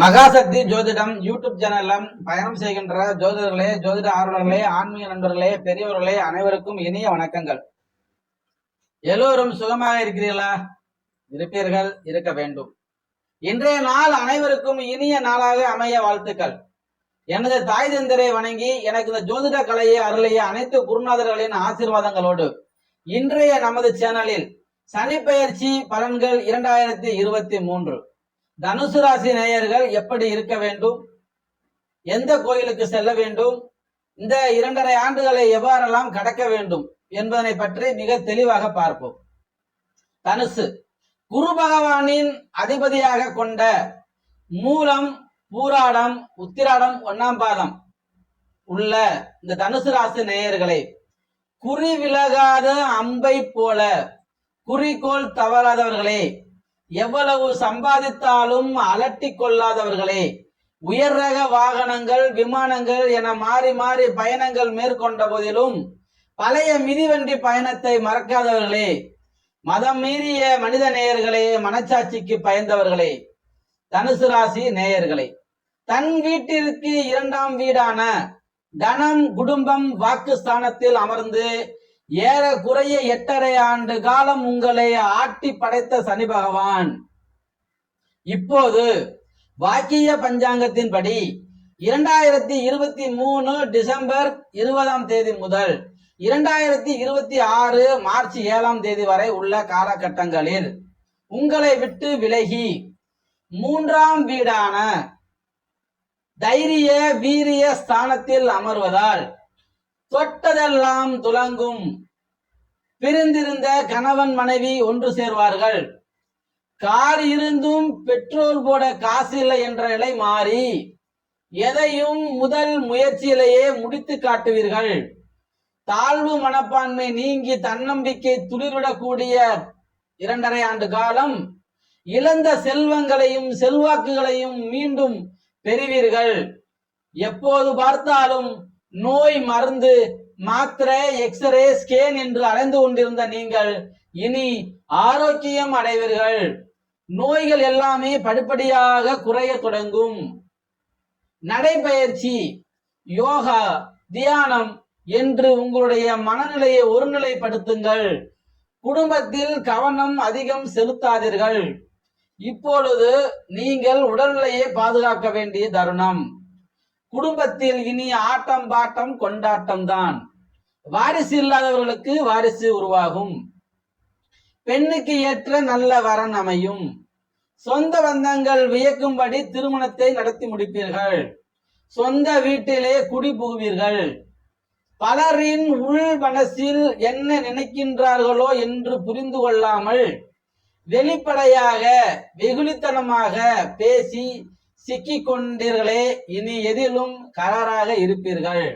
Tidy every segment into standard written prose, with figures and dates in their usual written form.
மகாசக்தி ஜோதிடம் யூடியூப் சேனல்ல பயணம் செய்கின்ற ஜோதிடர்களே, ஜோதிட ஆர்வலர்களே, ஆன்மீக நண்பர்களே, பெரியவர்களே, அனைவருக்கும் இனிய வணக்கங்கள். எல்லோரும் சுகமாக இருக்கிறீர்களா? இருப்பீர்கள், இருக்க வேண்டும். இன்றைய நாள் அனைவருக்கும் இனிய நாளாக அமைய வாழ்த்துக்கள். எனது தாய் தந்தரை வணங்கி எனக்கு இந்த ஜோதிட கலையை அருளிய அனைத்து குருநாதர்களின் ஆசீர்வாதங்களோடு இன்றைய நமது சேனலில் சனி பெயர்ச்சி பலன்கள் 2023 தனுசு ராசி நேயர்கள் எப்படி இருக்க வேண்டும், எந்த கோயிலுக்கு செல்ல வேண்டும், இந்த 2.5 ஆண்டுகளை எவ்வாறெல்லாம் கடக்க வேண்டும் என்பதனை பற்றி மிக தெளிவாக பார்ப்போம். தனுசு குரு பகவானின் அதிபதியாக கொண்ட மூலம், பூராடம், உத்திராடம், 1ஆம் பாதம் உள்ள இந்த தனுசு ராசி நேயர்களை குறி விலகாத அம்பை போல குறிக்கோள் தவறாதவர்களே, எவ்வளவு சம்பாதித்தாலும் அலட்டி கொள்ளாதவர்களே, உயர் ரக வாகனங்கள், விமானங்கள் என மாறி மாறி பயணங்கள் மேற்கொண்ட போதிலும் பழைய மிதிவண்டி பயணத்தை மறக்காதவர்களே, மதம் மீறிய மனித நேயர்களே, மனச்சாட்சிக்கு பயந்தவர்களே, தனுசு ராசி நேயர்களே, தன் வீட்டிற்கு 2ஆம் வீடான தனம், குடும்பம், வாக்குஸ்தானத்தில் அமர்ந்து ஏறக்குறைய 8.5 ஆண்டு காலம் உங்களை ஆட்டி படைத்த சனி பகவான் இப்போது வாக்கிய பஞ்சாங்கத்தின்படி 2023 டிசம்பர் 20ஆம் தேதி முதல் 2026 மார்ச் 7ஆம் தேதி வரை உள்ள காலகட்டங்களில் உங்களை விட்டு விலகி 3ஆம் வீடான தைரிய வீரிய ஸ்தானத்தில் அமர்வதால் தொட்டதெல்லாம் துலங்கும். பிரிந்திருந்த கணவன் மனைவி ஒன்று சேர்வார்கள். கார் இருந்தும் பெட்ரோல் போட காசு இல்லை என்ற நிலை மாறி எதையும் முதல் முயற்சியிலேயே முடித்து காட்டுவீர்கள். தாழ்வு மனப்பான்மை நீங்கி தன்னம்பிக்கை துளிர்விடக்கூடிய 2.5 ஆண்டு காலம் இழந்த செல்வங்களையும் செல்வாக்குகளையும் மீண்டும் பெறுவீர்கள். எப்போது பார்த்தாலும் நோய் மருந்து, மாத்திரை, எக்ஸ்ரே, ஸ்கேன் என்று அலைந்து கொண்டிருந்த நீங்கள் இனி ஆரோக்கியம் அடைவீர்கள். நோய்கள் எல்லாமே படிப்படியாக குறைய தொடங்கும். நடைபயிற்சி, யோகா, தியானம் என்று உங்களுடைய மனநிலையை ஒருநிலைப்படுத்துங்கள். குடும்பத்தில் கவனம் அதிகம் செலுத்தாதீர்கள். இப்பொழுது நீங்கள் உடல்நிலையை பாதுகாக்க வேண்டிய தருணம். குடும்பத்தில் இனி ஆட்டம் பாட்டம் கொண்டாட்டம் தான். வாரிசு இல்லாதவர்களுக்கு வாரிசு உருவாகும். பெண்ணுக்கு ஏற்ற நல்ல வரன் அமையும். சொந்த பந்தங்கள் வியக்கும்படி திருமணத்தை நடத்தி முடிப்பீர்கள். சொந்த வீட்டிலே குடி புகுவீர்கள். பலரின் உள் மனசில் என்ன நினைக்கின்றார்களோ என்று புரிந்து கொள்ளாமல் வெளிப்படையாக வெகுளித்தனமாக பேசி சிக்கிக் கொண்டீர்களே, இனி எதிலும் கராராக இருப்பீர்கள்.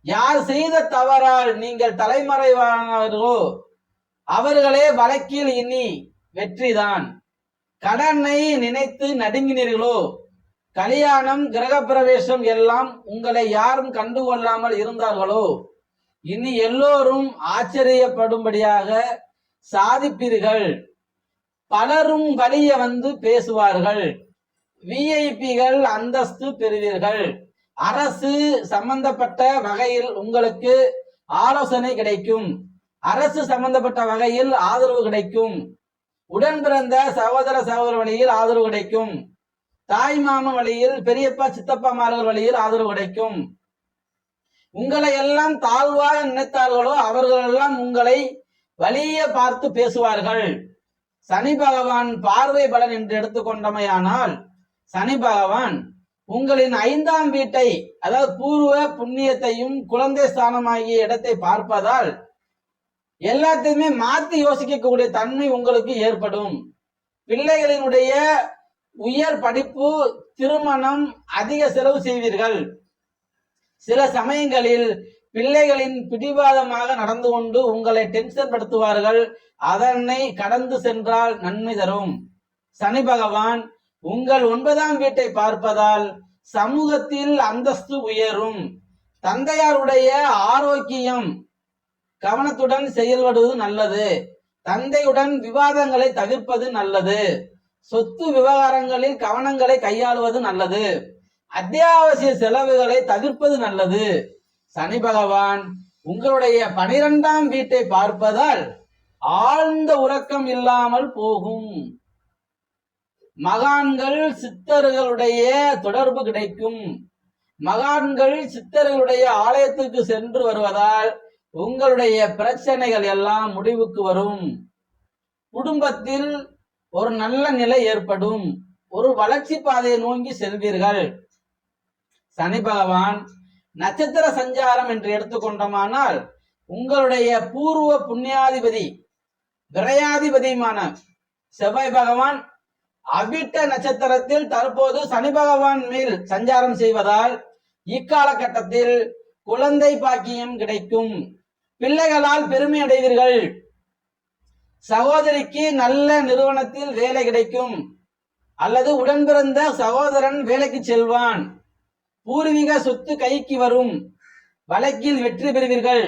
யார் செய்த தவறால் நீங்கள் தலைமறைவானவர்களோ அவர்களே வழக்கில் இனி வெற்றிதான். கடனை நினைத்து நடுங்கினீர்களோ, கல்யாணம், கிரகப்பிரவேசம் எல்லாம் உங்களை யாரும் கண்டுகொள்ளாமல் இருந்தார்களோ, இனி எல்லோரும் ஆச்சரியப்படும்படியாக சாதிப்பீர்கள். பலரும் வலிய வந்து பேசுவார்கள். விஐபிகள் அந்தஸ்து பெறுவீர்கள். அரசு சம்பந்தப்பட்ட வகையில் உங்களுக்கு ஆலோசனை கிடைக்கும். அரசு சம்பந்தப்பட்ட வகையில் ஆதரவு கிடைக்கும். உடன் பிறந்த சகோதர சகோதர வழியில் ஆதரவு கிடைக்கும். தாய் மாமன் வழியில், பெரியப்பா சித்தப்பாமார்கள் வழியில் ஆதரவு கிடைக்கும். உங்களை எல்லாம் தாழ்வாக நினைத்தார்களோ அவர்களெல்லாம் உங்களை வலிய பார்த்து பேசுவார்கள். சனி பகவான் பார்வை பலன் என்று எடுத்துக்கொண்டமையானால், சனி பகவான் உங்களின் 5ஆம் வீட்டை, அதாவது பூர்வ புண்ணியத்தையும் குழந்தை ஸ்தானமாகிய இடத்தை பார்ப்பதால் எல்லாத்தையுமே மாத்தி யோசிக்கக்கூடிய தன்மை உங்களுக்கு ஏற்படும். பிள்ளைகளினுடைய உயர் படிப்பு, திருமணம், அதிக செலவு செய்வீர்கள். சில சமயங்களில் பிள்ளைகளின் பிடிவாதமாக நடந்து கொண்டு உங்களை டென்ஷன் படுத்துவார்கள். அதனை கடந்து சென்றால் நன்மை தரும். சனி பகவான் உங்கள் 9ஆம் வீட்டை பார்ப்பதால் சமூகத்தில் அந்தஸ்து உயரும். தந்தையாருடைய ஆரோக்கியம் கவனத்துடன் செயல்படுவது நல்லது. தந்தையுடன் விவாதங்களை தவிர்ப்பது நல்லது. சொத்து விவகாரங்களில் கவனங்களை கையாளுவது நல்லது. அத்தியாவசிய செலவுகளை தவிர்ப்பது நல்லது. சனி பகவான் உங்களுடைய 12ஆம் வீட்டை பார்ப்பதால் ஆழ்ந்த உறக்கம் இல்லாமல் போகும். மகான்கள் சித்தர்களுடைய தொடர்பு கிடைக்கும். மகான்கள் சித்தர்களுடைய ஆலயத்துக்கு சென்று வருவதால் உங்களுடைய பிரச்சனைகள் எல்லாம் முடிவுக்கு வரும். குடும்பத்தில் ஒரு நல்ல நிலை ஏற்படும். ஒரு வளர்ச்சி பாதையை நோக்கி செல்வீர்கள். சனி பகவான் நட்சத்திர சஞ்சாரம் என்று எடுத்துக்கொண்டோமானால் உங்களுடைய பூர்வ புண்ணியாதிபதி விரையாதிபதியுமான செவ்வாய் பகவான் அவிட்ட நட்சத்திரத்தில் தற்போது சனி பகவான் மேல் சஞ்சாரம் செய்வதால் இக்காலகட்டத்தில் குழந்தை பாக்கியம் கிடைக்கும். பிள்ளைகளால் பெருமை அடைவீர்கள். சகோதரிக்கு நல்ல நிறுவனத்தில் வேலை கிடைக்கும் அல்லது உடன் பிறந்த சகோதரன் வேலைக்கு செல்வான். பூர்வீக சொத்து கைக்கு வரும். வழக்கில் வெற்றி பெறுவீர்கள்.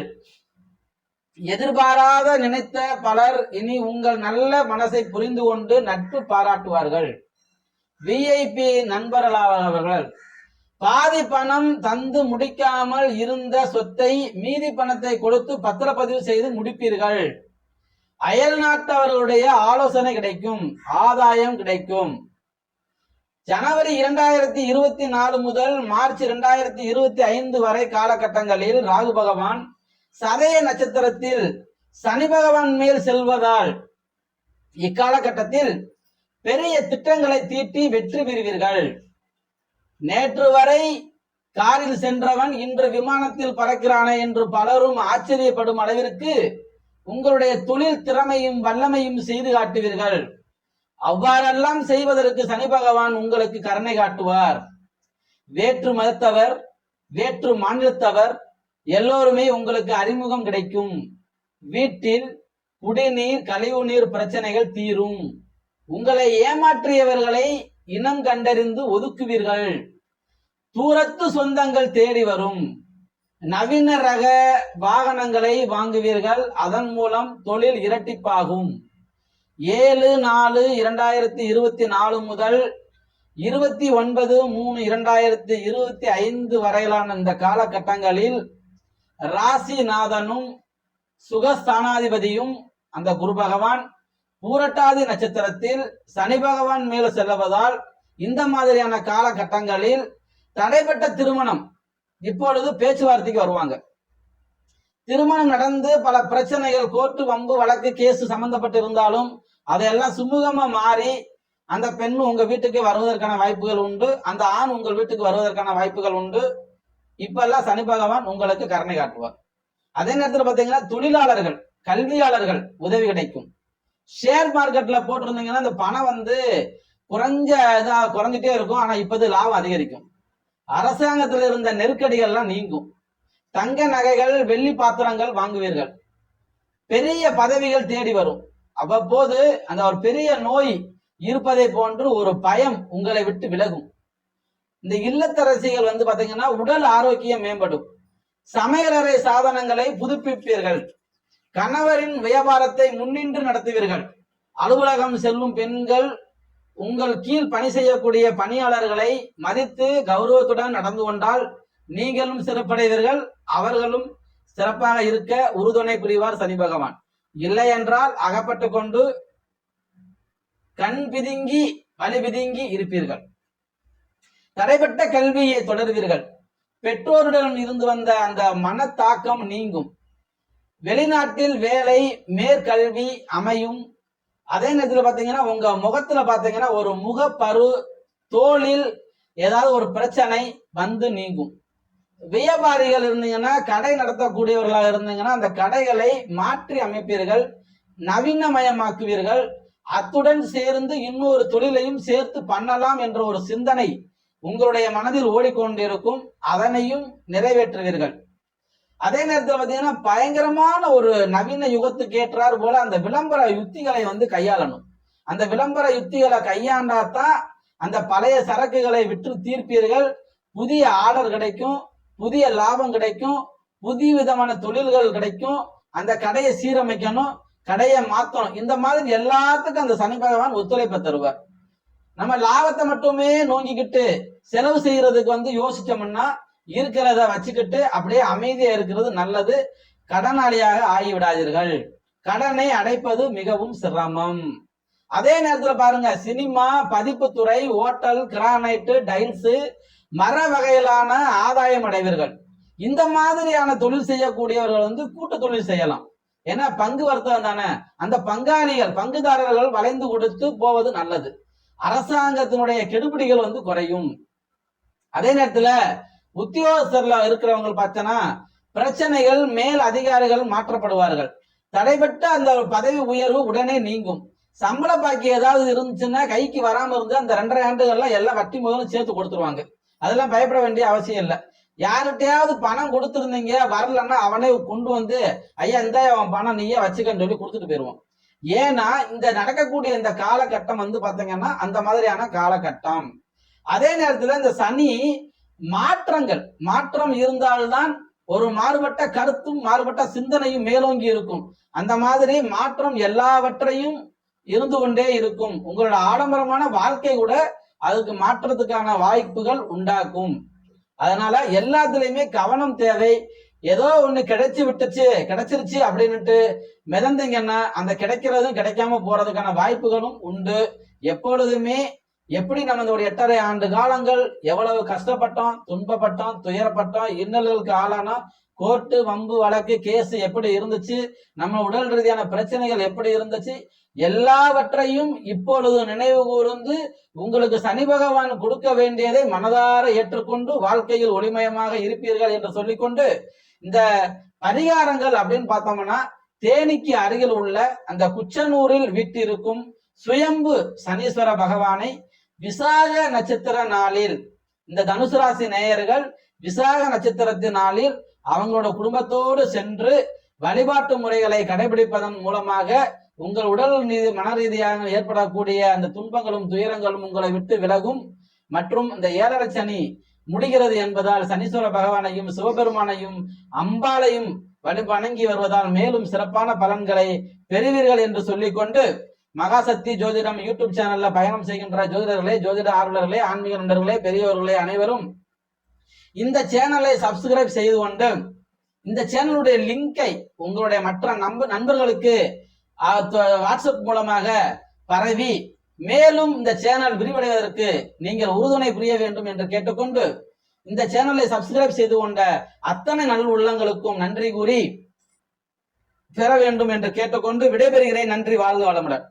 எதிர்பாராத நினைத்த பலர் இனி உங்கள் நல்ல மனசை புரிந்து கொண்டு நட்பு பாராட்டுவார்கள். விஐபி நண்பர்களாவர்கள். பாதி பணம் தந்து முடிக்காமல் இருந்த சொத்தை மீதி பணத்தை கொடுத்து பத்திரப்பதிவு செய்து முடிப்பீர்கள். அயல் நாட்டவர்களுடைய ஆலோசனை கிடைக்கும். ஆதாயம் கிடைக்கும். ஜனவரி 2024 முதல் மார்ச் 2025 வரை காலகட்டங்களில் ராகு பகவான் சதய நட்சத்திரத்தில் சனி பகவான் மேல் செல்வதால் இக்காலகட்டத்தில் பெரிய திட்டங்களை தீட்டி வெற்றி பெறுவீர்கள். நேற்று வரை காரில் சென்றவன் இன்று விமானத்தில் பறக்கிறானே என்று பலரும் ஆச்சரியப்படும் அளவிற்கு உங்களுடைய தொழில் திறமையும் வல்லமையும் செய்து காட்டுவீர்கள். அவ்வாறெல்லாம் செய்வதற்கு சனி பகவான் உங்களுக்கு கருணை காட்டுவார். வேற்று மதத்தவர், வேற்று மாநிலத்தவர் எல்லோருமே உங்களுக்கு அறிமுகம் கிடைக்கும். வீட்டில் குடிநீர், கழிவுநீர் பிரச்சனைகள் தீரும். உங்களை ஏமாற்றியவர்களை இனம் கண்டறிந்து ஒதுக்குவீர்கள். தூரத்து சொந்தங்கள் தேடி வரும். நவீன ரக வாகனங்களை வாங்குவீர்கள். அதன் மூலம் தொழில் இரட்டிப்பாகும். 7/4/2024 முதல் 29/3/2025 வரையிலான இந்த காலகட்டங்களில் ராசிநாதனும் சுகஸ்தானாதிபதியும் அந்த குரு பகவான் பூரட்டாதி நட்சத்திரத்தில் சனி பகவான் மேல செல்வதால் இந்த மாதிரியான காலகட்டங்களில் தடைப்பட்ட திருமணம் இப்பொழுது பேச்சுவார்த்தைக்கு வருவாங்க. திருமணம் நடந்து பல பிரச்சனைகள், கோர்ட்டு, வம்பு, வழக்கு, கேஸ் சம்பந்தப்பட்டு இருந்தாலும் அதையெல்லாம் சுமூகமா மாறி அந்த பெண் உங்க வீட்டுக்கு வருவதற்கான வாய்ப்புகள் உண்டு. அந்த ஆண் உங்கள் வீட்டுக்கு வருவதற்கான வாய்ப்புகள் உண்டு. இப்ப எல்லாம் சனி பகவான் உங்களுக்கு கருணை காட்டுவார். அதே நேரத்தில் பாத்தீங்கன்னா தொழிலாளர்கள், கல்வியாளர்கள் உதவி கிடைக்கும். ஷேர் மார்க்கெட்ல போட்டிருந்தீங்கன்னா இந்த பணம் குறைஞ்சிட்டே இருக்கும். ஆனா இப்போது லாபம் அதிகரிக்கும். அரசாங்கத்தில் இருந்த நெருக்கடிகள்லாம் நீங்கும். தங்க நகைகள், வெள்ளி பாத்திரங்கள் வாங்குவீர்கள். பெரிய பதவிகள் தேடி வரும். அவ்வப்போது அந்த ஒரு பெரிய நோய் இருப்பதை போன்று ஒரு பயம் உங்களை விட்டு விலகும். இந்த இல்லத்தரசிகள் பாத்தீங்கன்னா உடல் ஆரோக்கியம் மேம்படும். சமையலறை சாதனங்களை புதுப்பிப்பீர்கள். கணவரின் வியாபாரத்தை முன்னின்று நடத்துவீர்கள். அலுவலகம் செல்லும் பெண்கள் உங்கள் கீழ் பணி செய்யக்கூடிய பணியாளர்களை மதித்து கௌரவத்துடன் நடந்து கொண்டால் நீங்களும் சிறப்படைவீர்கள். அவர்களும் சிறப்பாக இருக்க உறுதுணை புரிவார் சனி பகவான். இல்லை என்றால் அகப்பட்டு கொண்டு கண் பிதுங்கி வலி பிதுங்கி இருப்பீர்கள். தடைப்பட்ட கல்வியை தொடர்வீர்கள். பெற்றோருடன் இருந்து வந்த அந்த மனத்தாக்கம் நீங்கும். வெளிநாட்டில் வேலை, மேற்கல்வி அமையும். அதே நேரத்தில் பாத்தீங்கன்னா உங்க முகத்துல பாத்தீங்கன்னா ஒரு முகப்பரு, தோளில் ஏதாவது ஒரு பிரச்சனை நீங்கும். வியாபாரிகள் இருந்தீங்கன்னா, கடை நடத்தக்கூடியவர்களாக இருந்தீங்கன்னா அந்த கடைகளை மாற்றி அமைப்பீர்கள், நவீனமயமாக்குவீர்கள். அத்துடன் சேர்ந்து இன்னொரு தொழிலையும் சேர்த்து பண்ணலாம் என்ற ஒரு சிந்தனை உங்களுடைய மனதில் ஓடிக்கொண்டிருக்கும். அதனையும் நிறைவேற்றுவீர்கள். அதே நேரத்தில் பாத்தீங்கன்னா பயங்கரமான ஒரு நவீன யுகத்துக்கு ஏற்றார் போல அந்த விளம்பர யுத்திகளை கையாளணும். அந்த விளம்பர யுத்திகளை கையாண்டாதான் அந்த பழைய சரக்குகளை விற்று தீர்ப்பீர்கள். புதிய ஆர்டர் கிடைக்கும், புதிய லாபம் கிடைக்கும், புதிய விதமான தொழில்கள் கிடைக்கும். அந்த கடையை சீரமைக்கணும், கடையை மாத்தணும். இந்த மாதிரி எல்லாத்துக்கும் அந்த சனி பகவான் ஒத்துழைப்பை தருவார். நம்ம லாபத்தை மட்டுமே நோங்கிக்கிட்டு செலவு செய்யறதுக்கு யோசிச்சோம்னா இருக்கிறத வச்சுக்கிட்டு அப்படியே அமைதியா இருக்கிறது நல்லது. கடனாளியாக ஆகிவிடாதீர்கள். கடனை அடைப்பது மிகவும் சிரமம். அதே நேரத்துல பாருங்க, சினிமா, பதிப்புத்துறை, ஓட்டல், கிரானைட், டைல்ஸ், மர வகையிலான ஆதாயம் அடைவீர்கள். இந்த மாதிரியான தொழில் செய்யக்கூடியவர்கள் கூட்டு தொழில் செய்யலாம். ஏன்னா பங்கு வர்த்தகம் தானே. அந்த பங்குதாரர்கள் வளைந்து கொடுத்து போவது நல்லது. அரசாங்கத்தினுடைய கெடுபிடிகள் குறையும். அதே நேரத்துல உத்தியோகஸ்தர்ல இருக்கிறவங்க பார்த்தனா பிரச்சனைகள், மேல் அதிகாரிகள் மாற்றப்படுவார்கள். தடைபட்ட அந்த பதவி உயர்வு உடனே நீங்கும். சம்பள பாக்கி ஏதாவது இருந்துச்சுன்னா கைக்கு வராம இருந்து அந்த 2.5 ஆண்டுகள்லாம் எல்லாம் வட்டி முதலும் சேர்த்து கொடுத்துருவாங்க. அதெல்லாம் பயப்பட வேண்டிய அவசியம் இல்லை. யார்கிட்டயாவது பணம் கொடுத்துருந்தீங்க, வரலன்னா அவனே கொண்டு ஐயா இந்த அவன் பணம் நீயே வச்சுக்கன்னு சொல்லி கொடுத்துட்டு போயிருவான். ஏன்னா இந்த நடக்கக்கூடிய இந்த காலகட்டம் பாத்தீங்கன்னா அந்த மாதிரியான காலகட்டம். அதே நேரத்துல இந்த சனி மாற்றம் இருந்தால்தான் ஒரு மாறுபட்ட கருத்தும் மாறுபட்ட சிந்தனையும் மேலோங்கி இருக்கும். அந்த மாதிரி மாற்றம் எல்லாவற்றையும் இருந்து கொண்டே இருக்கும். உங்களோட ஆடம்பரமான வாழ்க்கை கூட அதுக்கு மாற்றத்துக்கான வாய்ப்புகள் உண்டாக்கும். அதனால எல்லாத்துலயுமே கவனம் தேவை. ஏதோ ஒண்ணு கிடைச்சிருச்சு அப்படின்னுட்டு மிதந்தீங்கன்னா அந்த கிடைக்கிறதும் கிடைக்காம போறதுக்கான வாய்ப்புகளும் உண்டு. எப்பொழுதுமே எப்படி நம்ம இந்த ஒரு 8.5 ஆண்டு காலங்கள் எவ்வளவு கஷ்டப்பட்டோம், துன்பப்பட்டோம், துயரப்பட்டோம், இன்னல்களுக்கு ஆளானோம், கோர்ட்டு, வம்பு, வழக்கு, கேஸ் எப்படி இருந்துச்சு, நம்ம உடல் ரீதியான பிரச்சனைகள் எப்படி இருந்துச்சு, எல்லாவற்றையும் இப்பொழுது நினைவு கூர்ந்து உங்களுக்கு சனி பகவான் கொடுக்க வேண்டியதை மனதார ஏற்றுக்கொண்டு வாழ்க்கையில் ஒளிமயமாக இருப்பீர்கள் என்று சொல்லிக்கொண்டு, இந்த பரிகாரங்கள் அப்படின்னு பார்த்தோம்னா தேனிக்கு அருகில் உள்ள அந்த குச்சனூரில் வீட்டிருக்கும் சுயம்பு சனீஸ்வர பகவானை விசாக நட்சத்திர நாளில், இந்த தனுசு ராசி நேயர்கள் விசாக நட்சத்திரத்தின் நாளில் அவங்களோட குடும்பத்தோடு சென்று வழிபாட்டு முறைகளை கடைபிடிப்பதன் மூலமாக உங்கள் உடல் மன ரீதியாக ஏற்படக்கூடிய அந்த துன்பங்களும் துயரங்களும் உங்களை விட்டு விலகும். மற்றும் இந்த 7.5 சனி முடிகிறது என்பதால் சனீஸ்வர பகவானையும் சிவபெருமானையும் அம்பாளையும் வணங்கி வருவதால் மேலும் சிறப்பான பலன்களை பெறுவீர்கள் என்று சொல்லிக்கொண்டு, மகாசக்தி ஜோதிடம் யூடியூப் சேனல்ல பயணம் செய்கின்ற ஜோதிடர்களே, ஜோதிட ஆர்வலர்களே, ஆன்மீக நண்பர்களே, பெரியவர்களே அனைவரும் இந்த சேனலை சப்ஸ்கிரைப் செய்து கொண்டு இந்த சேனலுடைய லிங்கை உங்களுடைய மற்ற நண்பர்களுக்கு வாட்ஸ்அப் மூலமாக பரவி மேலும் இந்த சேனல் விரிவடைவதற்கு நீங்கள் உறுதுணை புரிய வேண்டும் என்று கேட்டுக்கொண்டு, இந்த சேனலை சப்ஸ்கிரைப் செய்து கொண்ட அத்தனை நல் உள்ளங்களுக்கும் நன்றி கூறி பெற வேண்டும் என்று கேட்டுக்கொண்டு விடைபெறுகிறேன். நன்றி. வாழ்க வளமுடன்.